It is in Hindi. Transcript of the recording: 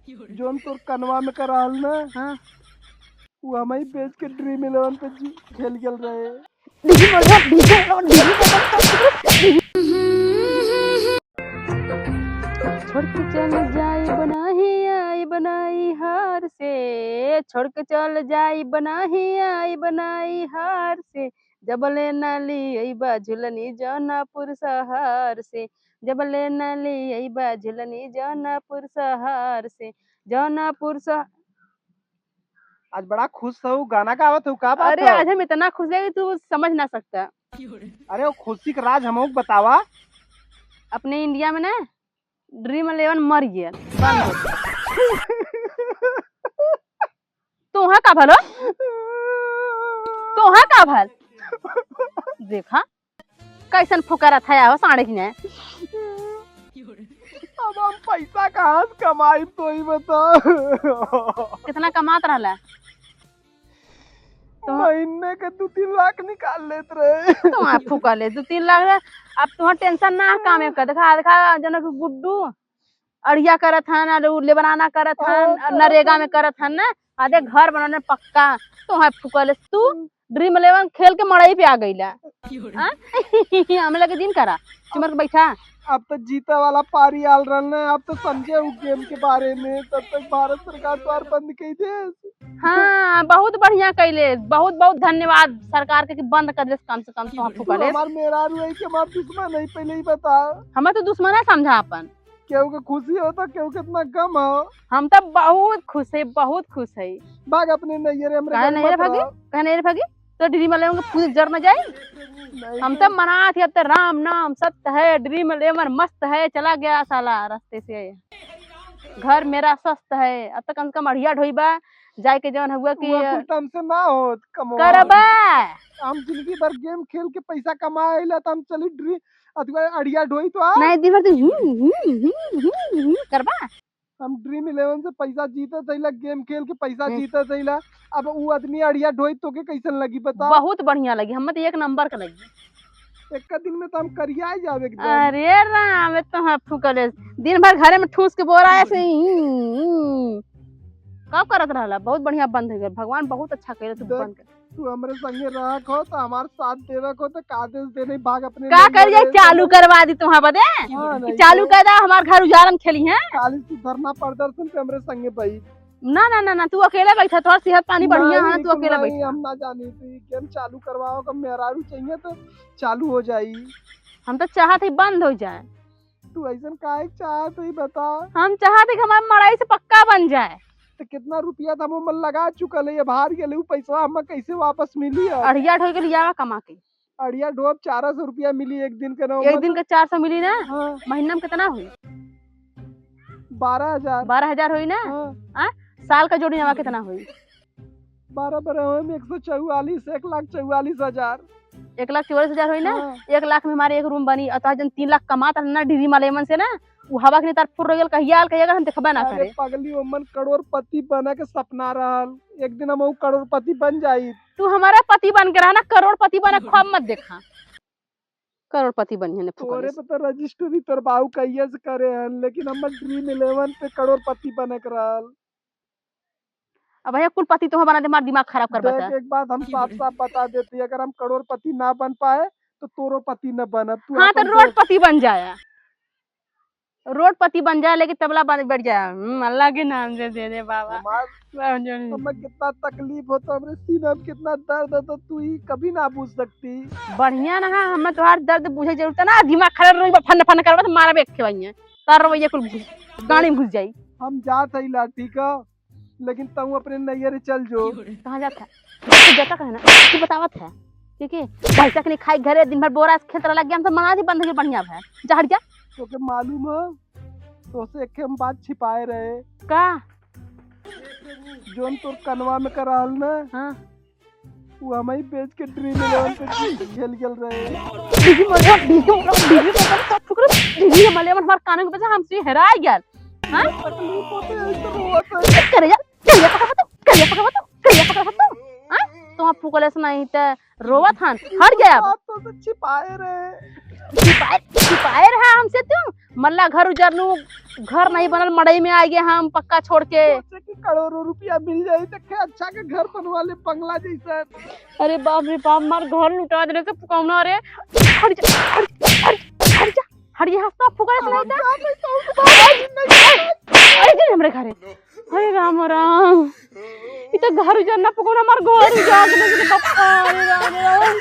जोन तोर कनवा में कराल ना। हाँ वो हमें बेच के ड्रीम 11 पे खेल खेल रहे। छोड़ के चल जाई बनाई हार से, छोड़ के चल जाई बनाई हार से, जबले नाली अइबा झुलनी जौनापुर शहर से, जबले नाली अइबा झुलनी जौनापुर शहर से, जौनापुर शहर। आज बड़ा खुश हूँ, गाना का आवत हूँ, का बात अरे है? आज हम इतना खुश है कि तू समझ ना सकता। अरे वो खुशी का राज हमको बतावा। अपने इंडिया में ना ड्रीम 11 मर गया, बंद हो गया। तो वहाँ का भलो, तो वहाँ का भल देखा कैसन फुकरा था हो साढ़े की। अब हम पैसा कहाँ से कमाई तो ही बता। कितना कमात रहला? तो महीने के 2-3 लाख निकाल लेते रहे। तो वहाँ फुका ले 2-3 लाख। अब तुम्हारा टेंशन ना काम है का देखा देखा जनक गुड्डू अड़िया करत हन, ले बनाना करत हन, नरेगा में करत हन ना, आधे घर बनाने पक्का। तो वहाँ फुका ले तू ड्रीम 11 खेल के मड़ई पे आ गईला। हम लगे दिन करा चुमर के बैठा। अब तो जीता वाला पारी आल रहा है। अब तो समझे उस गेम के बारे में। तब तक भारत सरकार द्वार बंद कई दे। हाँ बहुत बढ़िया कैले, बहुत बहुत धन्यवाद सरकार के कि बंद कर दे कम से कम। तो हम फुका ले हमार मेरा रुई के हमार दुश्मन नहीं पहले ही बता। हमें तो दुश्मन है समझा अपन। केहू के खुशी होता केहू कितना गम हो। हम तो बहुत खुश है, बहुत खुश है। भाग अपने नैयरे हमरे कहे नहीं रे भागी, कहे नहीं रे भागी तो ड्रीम 11 के पूरी जर न जाए। हम तो मना थे अब तो राम नाम सत्य है, ड्रीम 11 मस्त है, चला गया साला रास्ते से, घर मेरा स्वस्थ है। अब तक कम से कम अड़िया ढोईबा जाए के जवन हुआ कि हमसे ना हो करबा। हम जिंदगी भर गेम खेल के पैसा कमाएला तो हम चली ड्रीम अथवा अड़िया ढोई तो नहीं दिन भर करबा। हम ड्रीम 11 से पैसा जीते थैला, गेम खेल के पैसा जीते थैला। अब वो आदमी अड़िया ढोई तो के कैसन लगी बता? बहुत बढ़िया लगी, हम तो एक नंबर का लगी। एक दिन में तो हम करिया ही जावे एकदम। अरे राम तो हाँ फुकले दिन भर घरे में ठूस के बोरा ऐसे कब करत रहला। बहुत बढ़िया बंद हो गया, भगवान बहुत अच्छा करे तू बंद कर। तू हमरे संगे रह खो तो हमार साथ देवे को तो कादेश देने भाग अपने का करिए चालू करवा दी तुहा बदे चालू कर दा हमार घर उजारन खेली है। खाली तू धरना प्रदर्शन पे हमरे संगे भाई। ना ना ना ना तू अकेले बैठा, थोड़ा सेहत पानी बढ़िया है, तू अकेले बैठा। हम ना जानी थी गेम चालू करवाओ का मेहरारू चाहिए तो चालू हो जाई। हम तो चाहत ही बंद हो जाए। तू ऐसा काहे चाहत ही बता? हम चाहते कि हमारे मड़ाई से पक्का बन जाए। तो कितना रुपया था हम लगा चुकल है, बाहर गेले पैसा हम कैसे वापस मिली? अड़िया ढोई के लिया कमा के अड़िया ढोब 400 रुपया मिली एक दिन के ना। एक दिन का 400 मिली ना। हाँ। महीना में कितना हुई? 12,000 हुई ना। हाँ। साल का जोड़ी नवा कितना हुई? 12 बरह में 144 1,44,000 1,44,000 हुई ना। हाँ। 1 लाख में हमारे एक रूम बनी। अतः जन 3 लाख कमाता ना ड्रीम 11 से ना, वो हवा के तार फुर रही कहिया हम देखबा ना करे। पगली ओमन करोड़पति बना के सपना रहल, एक दिन हम करोड़पति बन जाई। तू हमारा पति बन के रहा ना, करोड़पति बना ख्वाब मत देखा। करोड़पति बनी है तोरे पे तो रजिस्ट्री तोर बाऊ कहिए से करे हन, लेकिन हम ड्रीम 11 पे करोड़पति बने के रहल। अब भैया कुल पति तो बना दे, हमारा दिमाग खराब कर बता। एक बात हम साफ साफ बता देती, अगर हम करोड़पति ना बन पाए तो तोरो पति न बना। तू हाँ तो रोडपति बन जाए, रोडपति बन जाए, लेकिन तबला बढ़ जाए। अल्लाह के नाम से दे दे बाबा। हमें कितना तकलीफ होता, हमरे सीना में कितना दर्द होता, तू ही कभी ना पूछ सकती। बढ़िया ना हमें तुम्हार दर्द बुझे जरूरत है ना। दिमाग खराब रही फन फन करवा तो मारा बेख खेवाइए तार रवैया कुल गाड़ी में घुस जाई। हम जात है ला ठीक है, लेकिन तू अपने नैयरे चल जो। कहाँ जाता है जाता कहना तू बतावत है ठीक है। पैसा के नहीं खाई घरे दिन भर बोरा खेत लग गया, हम तो मना दी बंद हो गया। बढ़िया है जा हट जा। तो के मालूम है तो से एक हम बात छिपाए रहे का जोन तोर कनवा में कराल ना। हाँ वो हमें बेच के ड्रीम 11 पे खेल खेल रहे। दीदी हमारे हमारे कान के बच्चा हमसे हेरा गया। हाँ तकलीफ होते करे जा करिया पकड़ा तो हाँ तो आप फुकले से नहीं तो रोवत हन हट गया। तो छिपाए रहे छिपाए रहा हमसे। तुम मल्ला घर उजरनू, घर नहीं बनल, मड़ई में आ गए हम पक्का छोड़ के। सोचे कि करोड़ों रुपया मिल जाए तो क्या अच्छा के घर बनवा ले, बंगला जैसा। अरे बाप रे बाप, मार घर लुटा देने से फुकावना रे। हट जा, हट जा, हट जा, हंसता फुका से नहीं था। अरे जी हमरे घरे, अरे राम राम, ये तो घर उजरना फुकावना, मार घर उजाड़ देने से पप्पा। अरे राम राम।